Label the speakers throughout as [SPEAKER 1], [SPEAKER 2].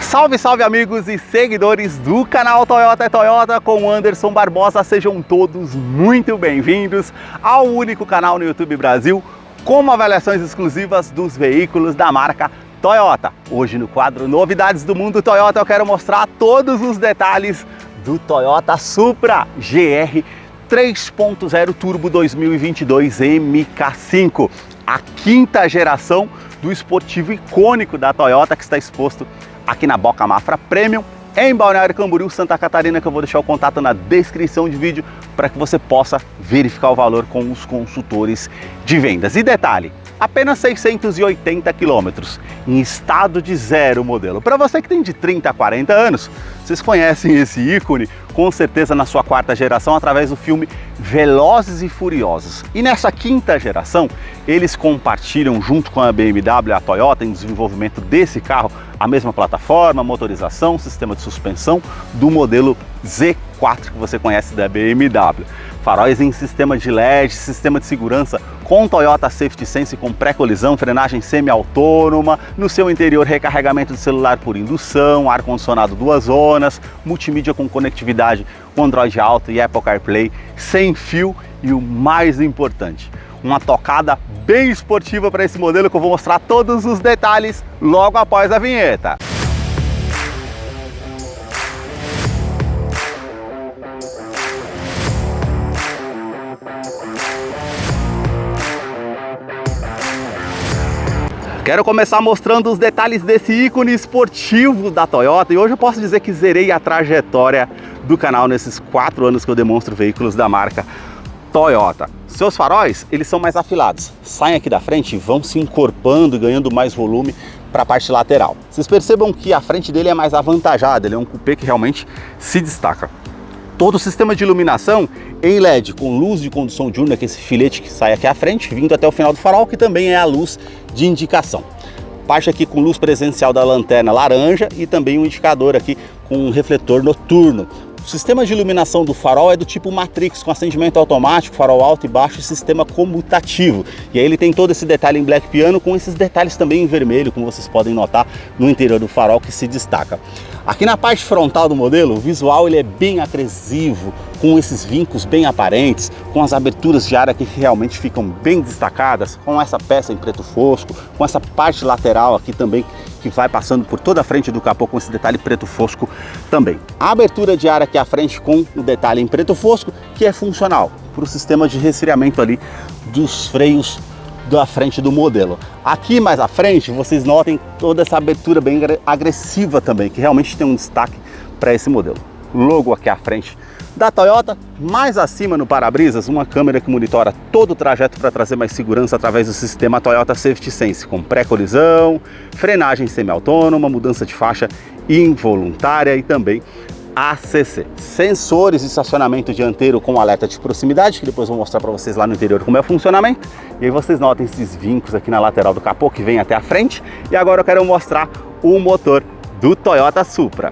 [SPEAKER 1] Salve, salve amigos e seguidores do canal Toyota é Toyota com Anderson Barbosa. Sejam todos muito bem-vindos ao único canal no YouTube Brasil com avaliações exclusivas dos veículos da marca Toyota. Hoje no quadro Novidades do Mundo Toyota eu quero mostrar todos os detalhes do Toyota Supra GR 3.0 Turbo 2022 MK5, a quinta geração do esportivo icônico da Toyota que está exposto aqui na Boca Mafra Premium, em Balneário Camboriú, Santa Catarina, que eu vou deixar o contato na descrição do vídeo para que você possa verificar o valor com os consultores de vendas. E detalhe, apenas 680 quilômetros, em estado de zero modelo. Para você que tem de 30 a 40 anos, vocês conhecem esse ícone com certeza na sua quarta geração através do filme Velozes e Furiosos. E nessa quinta geração, eles compartilham junto com a BMW e a Toyota em desenvolvimento desse carro a mesma plataforma, motorização, sistema de suspensão do modelo Z4 que você conhece da BMW. Faróis em sistema de LED, sistema de segurança com Toyota Safety Sense com pré-colisão, frenagem semi-autônoma, no seu interior recarregamento de celular por indução, ar-condicionado 2 zonas, multimídia com conectividade com Android Auto e Apple CarPlay, sem fio e o mais importante, uma tocada bem esportiva para esse modelo que eu vou mostrar todos os detalhes logo após a vinheta. Quero começar mostrando os detalhes desse ícone esportivo da Toyota e hoje eu posso dizer que zerei a trajetória do canal nesses 4 anos que eu demonstro veículos da marca Toyota. Seus faróis, eles são mais afilados, saem aqui da frente e vão se encorpando e ganhando mais volume para a parte lateral. Vocês percebam que a frente dele é mais avantajada, ele é um coupé que realmente se destaca. Todo o sistema de iluminação em LED, com luz de condução diurna, que é esse filete que sai aqui à frente, vindo até o final do farol, que também é a luz de indicação. Parte aqui com luz presencial da lanterna laranja e também um indicador aqui com um refletor noturno. O sistema de iluminação do farol é do tipo Matrix, com acendimento automático, farol alto e baixo e sistema comutativo. E aí ele tem todo esse detalhe em black piano, com esses detalhes também em vermelho, como vocês podem notar no interior do farol, que se destaca. Aqui na parte frontal do modelo, o visual ele é bem agressivo, com esses vincos bem aparentes, com as aberturas de área que realmente ficam bem destacadas, com essa peça em preto fosco, com essa parte lateral aqui também, que vai passando por toda a frente do capô com esse detalhe preto fosco também. A abertura de ar aqui à frente com o detalhe em preto fosco, que é funcional para o sistema de resfriamento ali dos freios da frente do modelo. Aqui mais à frente, vocês notem toda essa abertura bem agressiva também, que realmente tem um destaque para esse modelo. Logo aqui à frente da Toyota, mais acima no para-brisas, uma câmera que monitora todo o trajeto para trazer mais segurança através do sistema Toyota Safety Sense, com pré-colisão, frenagem semi-autônoma, mudança de faixa involuntária e também ACC. Sensores de estacionamento dianteiro com alerta de proximidade, que depois vou mostrar para vocês lá no interior como é o funcionamento. E aí vocês notem esses vincos aqui na lateral do capô que vem até a frente. E agora eu quero mostrar o motor do Toyota Supra.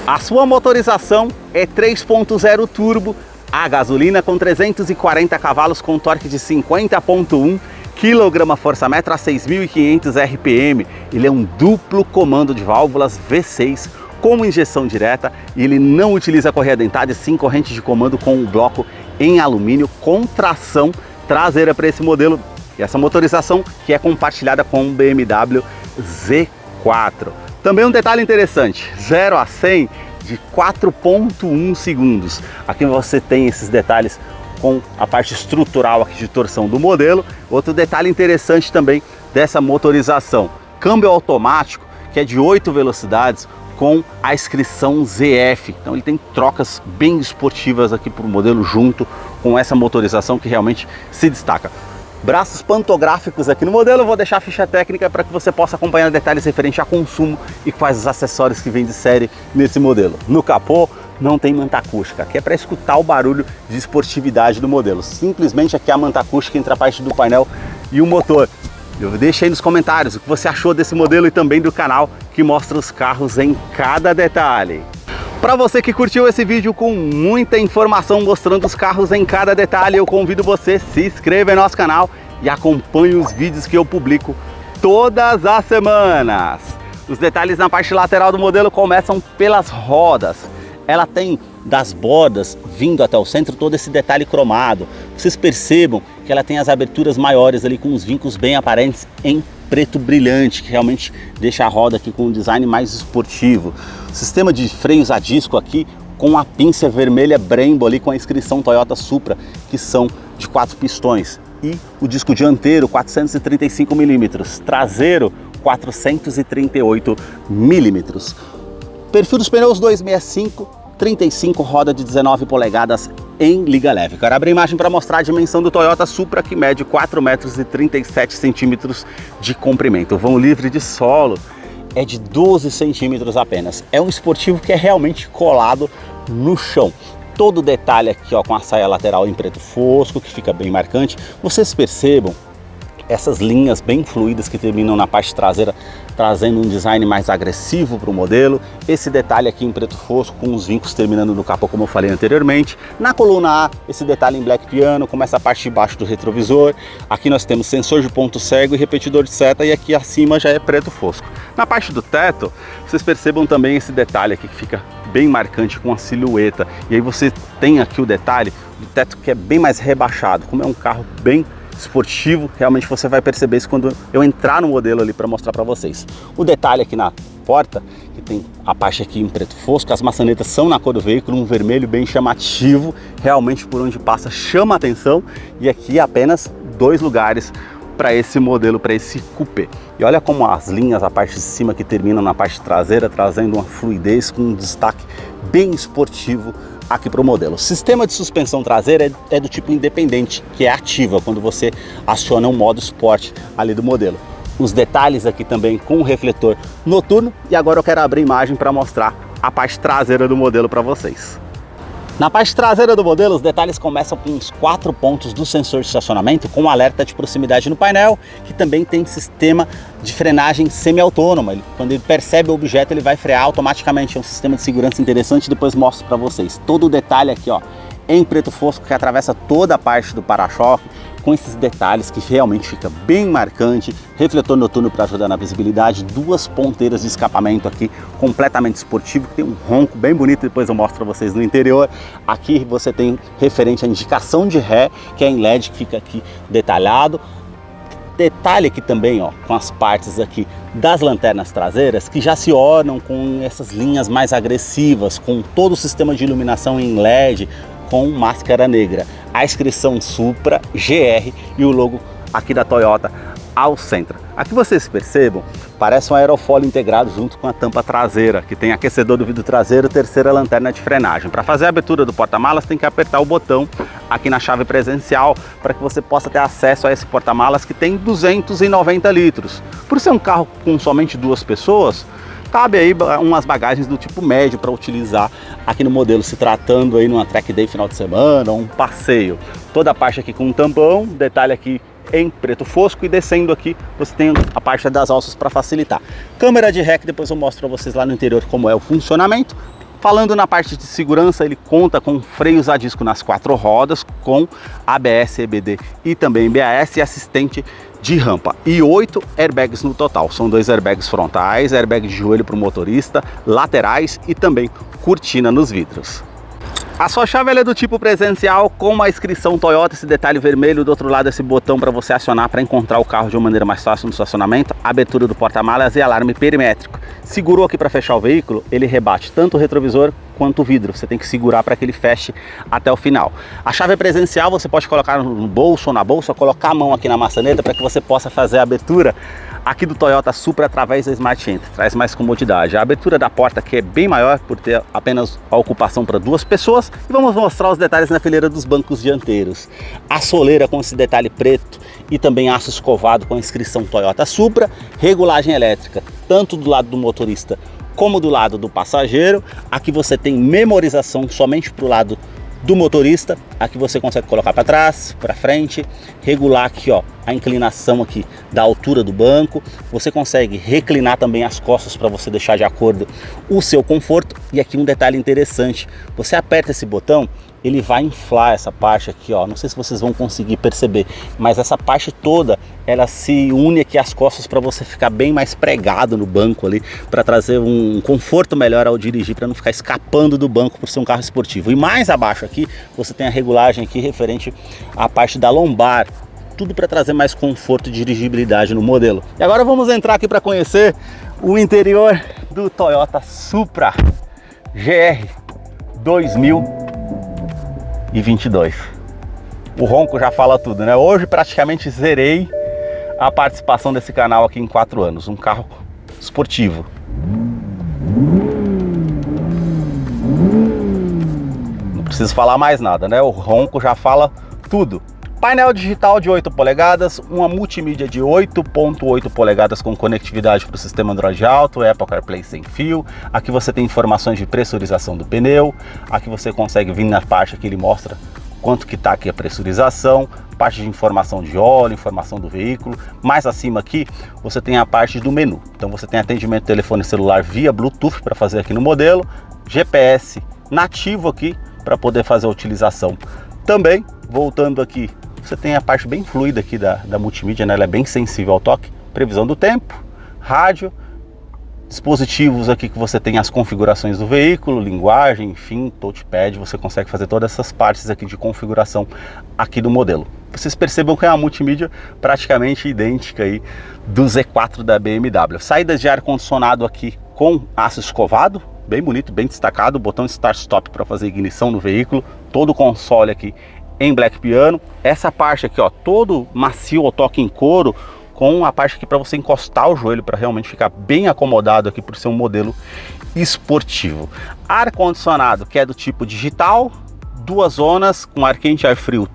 [SPEAKER 1] A sua motorização é 3.0 turbo a gasolina com 340 cavalos com torque de 50.1 kgfm a 6.500 RPM. Ele é um duplo comando de válvulas V6 com injeção direta e ele não utiliza correia dentada e sim corrente de comando com um bloco em alumínio com tração traseira para esse modelo. E essa motorização que é compartilhada com o BMW Z4. Também um detalhe interessante, 0 a 100 de 4.1 segundos. Aqui você tem esses detalhes com a parte estrutural aqui de torção do modelo. Outro detalhe interessante também dessa motorização, câmbio automático que é de 8 velocidades com a inscrição ZF. Então ele tem trocas bem esportivas aqui para o modelo junto com essa motorização que realmente se destaca. Braços pantográficos aqui no modelo, eu vou deixar a ficha técnica para que você possa acompanhar detalhes referentes a consumo e quais os acessórios que vêm de série nesse modelo. No capô não tem manta acústica, aqui é para escutar o barulho de esportividade do modelo. Simplesmente aqui é a manta acústica entre a parte do painel e o motor. Deixa aí nos comentários o que você achou desse modelo e também do canal que mostra os carros em cada detalhe. Para você que curtiu esse vídeo com muita informação mostrando os carros em cada detalhe, eu convido você a se inscrever no nosso canal e acompanhe os vídeos que eu publico todas as semanas. Os detalhes na parte lateral do modelo começam pelas rodas. Ela tem das bordas vindo até o centro todo esse detalhe cromado. Vocês percebam que ela tem as aberturas maiores ali com os vincos bem aparentes em preto brilhante, que realmente deixa a roda aqui com um design mais esportivo. Sistema de freios a disco aqui com a pinça vermelha Brembo ali com a inscrição Toyota Supra, que são de 4 pistões. E o disco dianteiro 435 mm, traseiro 438 mm. Perfil dos pneus 265, 35, roda de 19 polegadas em liga leve. Quero abrir a imagem para mostrar a dimensão do Toyota Supra, que mede 4,37 metros de comprimento. O vão livre de solo é de 12 centímetros apenas. É um esportivo que é realmente colado no chão. Todo detalhe aqui, ó, com a saia lateral em preto fosco, que fica bem marcante. Vocês percebam essas linhas bem fluídas que terminam na parte traseira, trazendo um design mais agressivo para o modelo. Esse detalhe aqui em preto fosco, com os vincos terminando no capô, como eu falei anteriormente. Na coluna A, esse detalhe em black piano, com essa parte de baixo do retrovisor. Aqui nós temos sensor de ponto cego e repetidor de seta, e aqui acima já é preto fosco. Na parte do teto, vocês percebam também esse detalhe aqui que fica bem marcante com a silhueta. E aí você tem aqui o detalhe do teto que é bem mais rebaixado. Como é um carro bem esportivo, realmente você vai perceber isso quando eu entrar no modelo ali para mostrar para vocês. O detalhe aqui na porta, que tem a parte aqui em preto fosco, as maçanetas são na cor do veículo, um vermelho bem chamativo, realmente por onde passa chama a atenção, e aqui apenas 2 lugares para esse modelo, para esse coupé. E olha como as linhas, a parte de cima que terminam na parte traseira, trazendo uma fluidez com um destaque bem esportivo aqui para o modelo. O sistema de suspensão traseira é do tipo independente, que é ativa quando você aciona o modo Sport ali do modelo. Os detalhes aqui também com o refletor noturno, e agora eu quero abrir a imagem para mostrar a parte traseira do modelo para vocês. Na parte traseira do modelo, os detalhes começam com os 4 pontos do sensor de estacionamento com alerta de proximidade no painel, que também tem sistema de frenagem semi-autônoma. Quando ele percebe o objeto, ele vai frear automaticamente. É um sistema de segurança interessante, depois mostro para vocês. Todo o detalhe aqui, ó, em preto fosco, que atravessa toda a parte do para-choque, com esses detalhes que realmente fica bem marcante. Refletor noturno para ajudar na visibilidade, 2 ponteiras de escapamento aqui, completamente esportivo, que tem um ronco bem bonito, depois eu mostro para vocês no interior. Aqui você tem referente à indicação de ré, que é em LED, que fica aqui detalhado. Detalhe aqui também, ó, com as partes aqui das lanternas traseiras, que já se ornam com essas linhas mais agressivas, com todo o sistema de iluminação em LED, com máscara negra, a inscrição Supra, GR e o logo aqui da Toyota ao centro. Aqui vocês percebam, parece um aerofólio integrado junto com a tampa traseira, que tem aquecedor do vidro traseiro, terceira lanterna de frenagem. Para fazer a abertura do porta-malas tem que apertar o botão aqui na chave presencial para que você possa ter acesso a esse porta-malas que tem 290 litros. Por ser um carro com somente 2 pessoas, cabe aí umas bagagens do tipo médio para utilizar aqui no modelo, se tratando aí numa track day final de semana ou um passeio. Toda a parte aqui com um tampão, detalhe aqui em preto fosco, e descendo aqui você tem a parte das alças para facilitar. Câmera de ré, que depois eu mostro para vocês lá no interior como é o funcionamento. Falando na parte de segurança, ele conta com freios a disco nas 4 rodas, com ABS, EBD e também BAS e assistente de rampa, e 8 airbags no total. São 2 airbags frontais, airbag de joelho para o motorista, laterais e também cortina nos vidros. A sua chave é do tipo presencial, com uma inscrição Toyota, esse detalhe vermelho, do outro lado esse botão para você acionar para encontrar o carro de uma maneira mais fácil no estacionamento, abertura do porta-malas e alarme perimétrico. Segurou aqui para fechar o veículo, ele rebate tanto o retrovisor quanto o vidro, você tem que segurar para que ele feche até o final. A chave presencial você pode colocar no bolso ou na bolsa, colocar a mão aqui na maçaneta para que você possa fazer a abertura aqui do Toyota Supra através da Smart Entry, traz mais comodidade. A abertura da porta aqui é bem maior por ter apenas a ocupação para 2 pessoas, e vamos mostrar os detalhes na fileira dos bancos dianteiros. A soleira com esse detalhe preto e também aço escovado com a inscrição Toyota Supra, regulagem elétrica tanto do lado do motorista como do lado do passageiro. Aqui você tem memorização somente para o lado do motorista. Aqui você consegue colocar para trás, para frente, regular aqui, ó, a inclinação aqui da altura do banco. Você consegue reclinar também as costas para você deixar de acordo o seu conforto. E aqui um detalhe interessante, você aperta esse botão, ele vai inflar essa parte aqui, ó. Não sei se vocês vão conseguir perceber, mas essa parte toda ela se une aqui às costas para você ficar bem mais pregado no banco ali, para trazer um conforto melhor ao dirigir, para não ficar escapando do banco por ser um carro esportivo. E mais abaixo aqui você tem a regulagem aqui referente à parte da lombar, tudo para trazer mais conforto e dirigibilidade no modelo. E agora vamos entrar aqui para conhecer o interior do Toyota Supra GR 2022. O ronco já fala tudo, né? Hoje praticamente zerei a participação desse canal aqui em 4 anos. Um carro esportivo. Não preciso falar mais nada, né? O ronco já fala tudo. Painel digital de 8 polegadas, uma multimídia de 8.8 polegadas com conectividade para o sistema Android Auto, Apple CarPlay sem fio. Aqui você tem informações de pressurização do pneu. Aqui você consegue vir na parte que ele mostra quanto que está aqui a pressurização, parte de informação de óleo, informação do veículo. Mais acima aqui você tem a parte do menu. Então você tem atendimento telefone celular via Bluetooth para fazer aqui no modelo, GPS nativo aqui para poder fazer a utilização. Também, voltando aqui, você tem a parte bem fluida aqui da multimídia, né? Ela é bem sensível ao toque, previsão do tempo, rádio, dispositivos aqui que você tem as configurações do veículo, linguagem, enfim, touchpad, você consegue fazer todas essas partes aqui de configuração aqui do modelo. Vocês percebam que é uma multimídia praticamente idêntica aí do Z4 da BMW. Saídas de ar-condicionado aqui com aço escovado, bem bonito, bem destacado, botão Start-Stop para fazer ignição no veículo, todo o console aqui em black piano. Essa parte aqui, ó, todo macio ao toque em couro, com a parte aqui para você encostar o joelho para realmente ficar bem acomodado aqui por ser um modelo esportivo. Ar-condicionado que é do tipo digital, 2 zonas com ar quente e ar frio.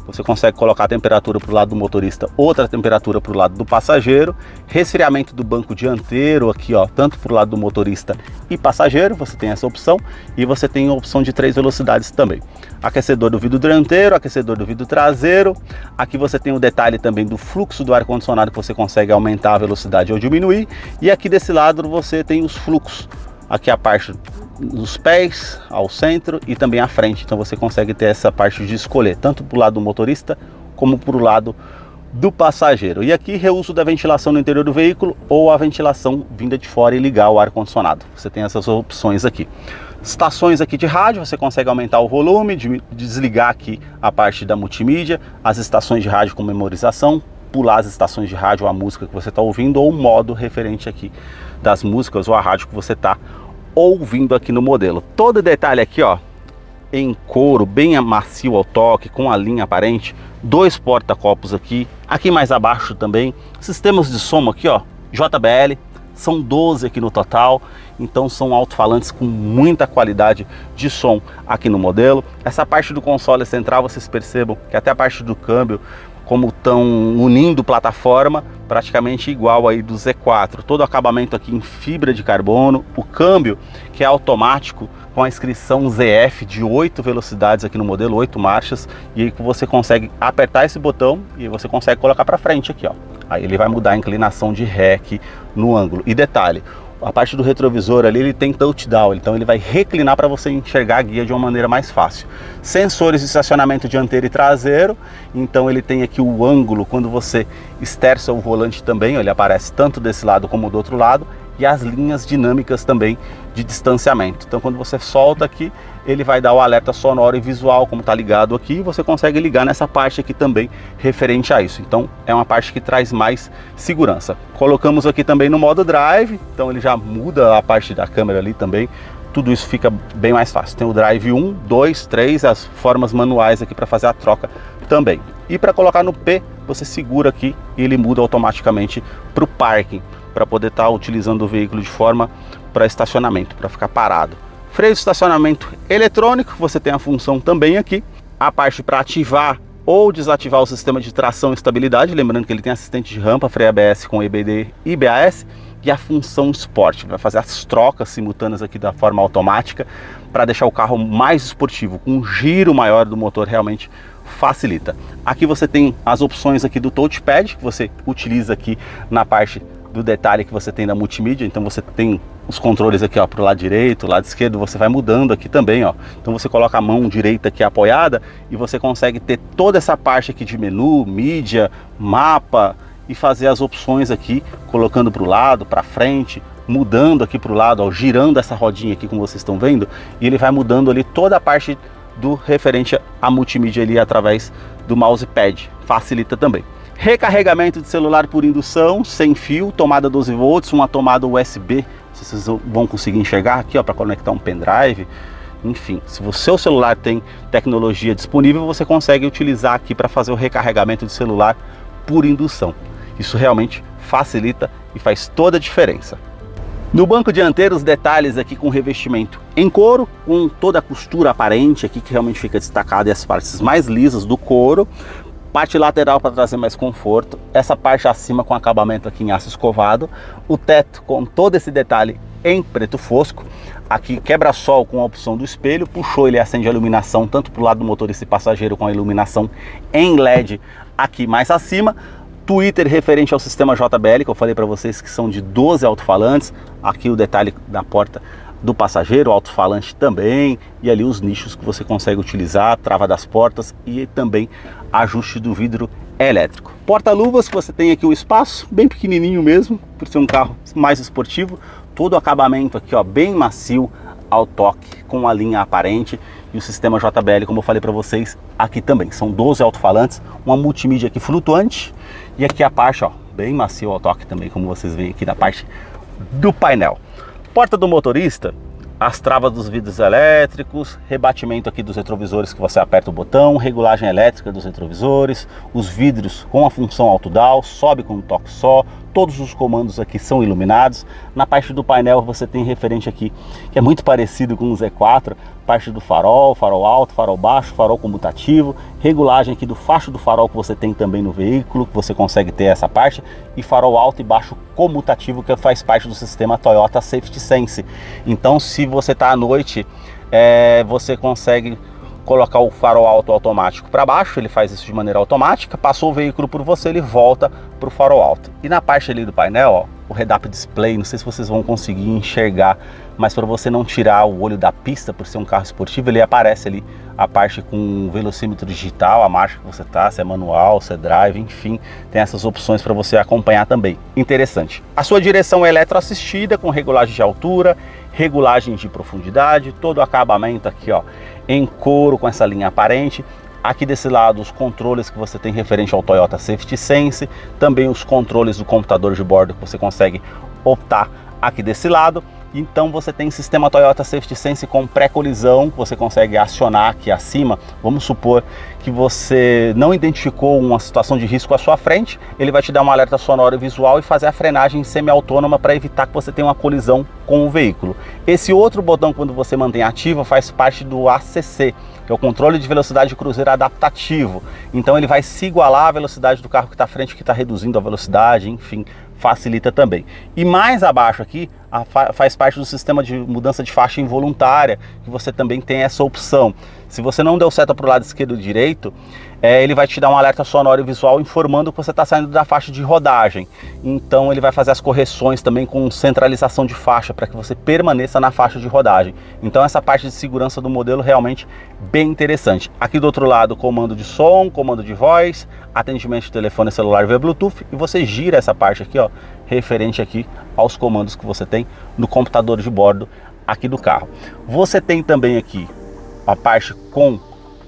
[SPEAKER 1] Você consegue colocar a temperatura para o lado do motorista, outra temperatura para o lado do passageiro. Resfriamento do banco dianteiro aqui, ó, tanto para o lado do motorista e passageiro, você tem essa opção. E você tem a opção de 3 velocidades também. Aquecedor do vidro dianteiro, aquecedor do vidro traseiro. Aqui você tem o detalhe também do fluxo do ar-condicionado, que você consegue aumentar a velocidade ou diminuir. E aqui desse lado você tem os fluxos. Aqui a parte dos pés, ao centro e também à frente. Então você consegue ter essa parte de escolher, tanto para o lado do motorista como para o lado do passageiro. E aqui reuso da ventilação no interior do veículo ou a ventilação vinda de fora e ligar o ar-condicionado. Você tem essas opções aqui. Estações aqui de rádio, você consegue aumentar o volume, desligar aqui a parte da multimídia, as estações de rádio com memorização, pular as estações de rádio, a música que você está ouvindo ou o modo referente aqui das músicas ou a rádio que você está ouvindo aqui no modelo. Todo detalhe aqui, ó, em couro, bem macio ao toque, com a linha aparente, 2 porta-copos aqui mais abaixo também, sistemas de som aqui, ó, JBL, são 12 aqui no total, então são alto-falantes com muita qualidade de som aqui no modelo. Essa parte do console central, vocês percebam que até a parte do câmbio, como estão unindo plataforma, praticamente igual aí do Z4. Todo o acabamento aqui em fibra de carbono, o câmbio que é automático com a inscrição ZF de 8 velocidades aqui no modelo, 8 marchas, e aí você consegue apertar esse botão e você consegue colocar para frente aqui, ó. Aí ele vai mudar a inclinação de ré aqui no ângulo. E detalhe, a parte do retrovisor ali ele tem touchdown, então ele vai reclinar para você enxergar a guia de uma maneira mais fácil. Sensores de estacionamento dianteiro e traseiro, então ele tem aqui o ângulo, quando você esterça o volante também, ele aparece tanto desse lado como do outro lado, e as linhas dinâmicas também de distanciamento. Então quando você solta aqui, ele vai dar o alerta sonoro e visual, como está ligado aqui, e você consegue ligar nessa parte aqui também referente a isso. Então é uma parte que traz mais segurança. Colocamos aqui também no modo drive, então ele já muda a parte da câmera ali também, tudo isso fica bem mais fácil. Tem o drive 1, 2, 3, as formas manuais aqui para fazer a troca também. E para colocar no P, você segura aqui e ele muda automaticamente para o parking, para poder estar utilizando o veículo de forma para estacionamento, para ficar parado. Freio de estacionamento eletrônico, você tem a função também aqui, a parte para ativar ou desativar o sistema de tração e estabilidade, lembrando que ele tem assistente de rampa, freio ABS com EBD e BAS, e a função Sport, vai fazer as trocas simultâneas aqui da forma automática, para deixar o carro mais esportivo, com um giro maior do motor, realmente facilita. Aqui você tem as opções aqui do touchpad, que você utiliza aqui na parte do detalhe que você tem da multimídia. Então você tem os controles aqui, ó, para o lado direito, lado esquerdo, você vai mudando aqui também, ó. Então você coloca a mão direita aqui apoiada e você consegue ter toda essa parte aqui de menu, mídia, mapa, e fazer as opções aqui, colocando para o lado, para frente, mudando aqui para o lado, ó, girando essa rodinha aqui como vocês estão vendo, e ele vai mudando ali toda a parte do referente à multimídia ali através do mousepad, facilita também. Recarregamento de celular por indução, sem fio, tomada 12 volts, uma tomada USB, vocês vão conseguir enxergar aqui para conectar um pendrive. Enfim, se o seu celular tem tecnologia disponível, você consegue utilizar aqui para fazer o recarregamento de celular por indução. Isso realmente facilita e faz toda a diferença. No banco dianteiro, os detalhes aqui com revestimento em couro, com toda a costura aparente aqui que realmente fica destacada, e as partes mais lisas do couro. Parte lateral para trazer mais conforto, essa parte acima com acabamento aqui em aço escovado, o teto com todo esse detalhe em preto fosco, aqui quebra-sol com a opção do espelho, puxou, ele acende a iluminação tanto para o lado do motorista e passageiro com a iluminação em LED aqui mais acima, tweeter referente ao sistema JBL, que eu falei para vocês que são de 12 alto-falantes, aqui o detalhe da porta do passageiro, alto-falante também, e ali os nichos que você consegue utilizar, trava das portas e também ajuste do vidro elétrico. Porta-luvas, que você tem aqui o espaço, bem pequenininho mesmo, por ser um carro mais esportivo, todo o acabamento aqui, ó, bem macio ao toque, com a linha aparente, e o sistema JBL, como eu falei para vocês, aqui também, são 12 alto-falantes, uma multimídia aqui flutuante, e aqui a parte, ó, bem macio ao toque também, como vocês veem aqui na parte do painel. Porta do motorista, as travas dos vidros elétricos, rebatimento aqui dos retrovisores que você aperta o botão, regulagem elétrica dos retrovisores, os vidros com a função auto-down, sobe com um toque só, todos os comandos aqui são iluminados. Na parte do painel você tem referente aqui, que é muito parecido com o Z4, parte do farol, farol alto, farol baixo, farol comutativo, regulagem aqui do facho do farol que você tem também no veículo, que você consegue ter essa parte, e farol alto e baixo comutativo, que faz parte do sistema Toyota Safety Sense. Então, se você está à noite, você consegue colocar o farol alto automático para baixo, ele faz isso de maneira automática, passou o veículo por você, ele volta para o farol alto. E na parte ali do painel, ó, o head-up display, não sei se vocês vão conseguir enxergar, mas para você não tirar o olho da pista por ser um carro esportivo, ele aparece ali a parte com o velocímetro digital, a marcha que você tá, se é manual, se é drive, enfim, tem essas opções para você acompanhar também. Interessante. A sua direção é eletroassistida com regulagem de altura, regulagem de profundidade, todo o acabamento aqui, ó, em couro com essa linha aparente. Aqui desse lado os controles que você tem referente ao Toyota Safety Sense, também os controles do computador de bordo que você consegue optar aqui desse lado. Então você tem sistema Toyota Safety Sense com pré-colisão, você consegue acionar aqui acima. Vamos supor que você não identificou uma situação de risco à sua frente, ele vai te dar um alerta sonoro e visual e fazer a frenagem semi-autônoma para evitar que você tenha uma colisão com o veículo. Esse outro botão, quando você mantém ativo, faz parte do ACC, que é o controle de velocidade cruzeiro adaptativo. Então ele vai se igualar à velocidade do carro que está à frente, que está reduzindo a velocidade, enfim, facilita também. E mais abaixo aqui, faz parte do sistema de mudança de faixa involuntária, que você também tem essa opção. Se você não deu seta para o lado esquerdo ou direito, ele vai te dar um alerta sonoro e visual informando que você está saindo da faixa de rodagem. Então ele vai fazer as correções também com centralização de faixa, para que você permaneça na faixa de rodagem. Então essa parte de segurança do modelo realmente bem interessante. Aqui do outro lado, comando de som, comando de voz, atendimento de telefone celular via Bluetooth, e você gira essa parte aqui, ó, referente aqui aos comandos que você tem no computador de bordo aqui do carro. Você tem também aqui a parte com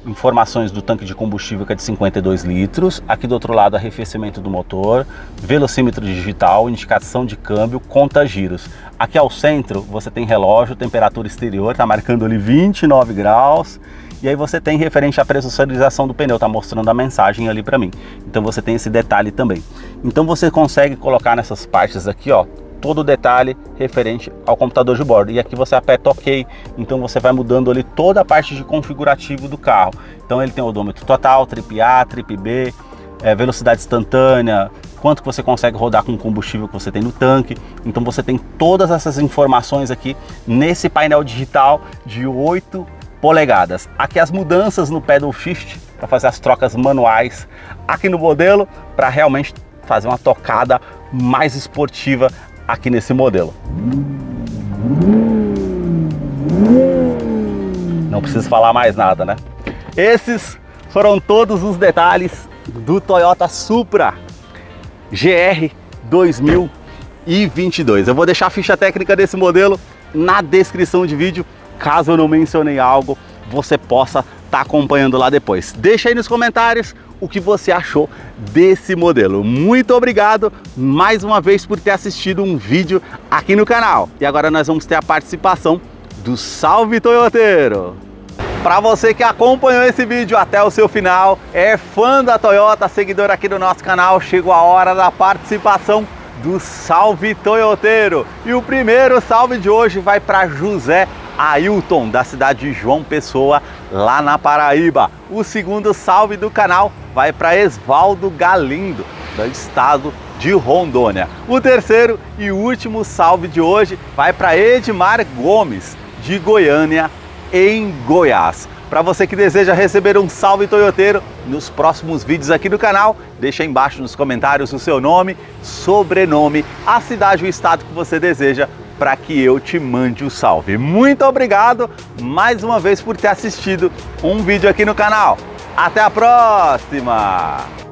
[SPEAKER 1] informações do tanque de combustível, que é de 52 litros. Aqui do outro lado, arrefecimento do motor, velocímetro digital, indicação de câmbio, conta giros. Aqui ao centro você tem relógio, temperatura exterior, tá marcando ali 29 graus. E aí você tem referente à pressurização do pneu, tá mostrando a mensagem ali para mim. Então você tem esse detalhe também. Então você consegue colocar nessas partes aqui, ó, todo o detalhe referente ao computador de bordo. E aqui você aperta OK, então você vai mudando ali toda a parte de configurativo do carro. Então ele tem odômetro total, trip A, trip B, velocidade instantânea, quanto que você consegue rodar com o combustível que você tem no tanque. Então você tem todas essas informações aqui nesse painel digital de 8 polegadas. Aqui as mudanças no pedal shift, para fazer as trocas manuais aqui no modelo, para realmente fazer uma tocada mais esportiva aqui nesse modelo. Não preciso falar mais nada, né? Esses foram todos os detalhes do Toyota Supra. GR 2022. Eu vou deixar a ficha técnica desse modelo na descrição de vídeo, caso eu não mencionei algo, você possa estar acompanhando lá depois. Deixa aí nos comentários o que você achou desse modelo. Muito obrigado mais uma vez por ter assistido um vídeo aqui no canal. E agora nós vamos ter a participação do Salve Toyoteiro. Para você que acompanhou esse vídeo até o seu final, é fã da Toyota, seguidor aqui do nosso canal, chegou a hora da participação do Salve Toyoteiro. E o primeiro salve de hoje vai para José Ailton, da cidade de João Pessoa, lá na Paraíba. O segundo salve do canal vai para Esvaldo Galindo, do estado de Rondônia. O terceiro e último salve de hoje vai para Edmar Gomes, de Goiânia, em Goiás. Para você que deseja receber um salve toyoteiro nos próximos vídeos aqui do canal, deixa aí embaixo nos comentários o seu nome, sobrenome, a cidade e o estado que você deseja para que eu te mande o salve. Muito obrigado mais uma vez por ter assistido um vídeo aqui no canal. Até a próxima!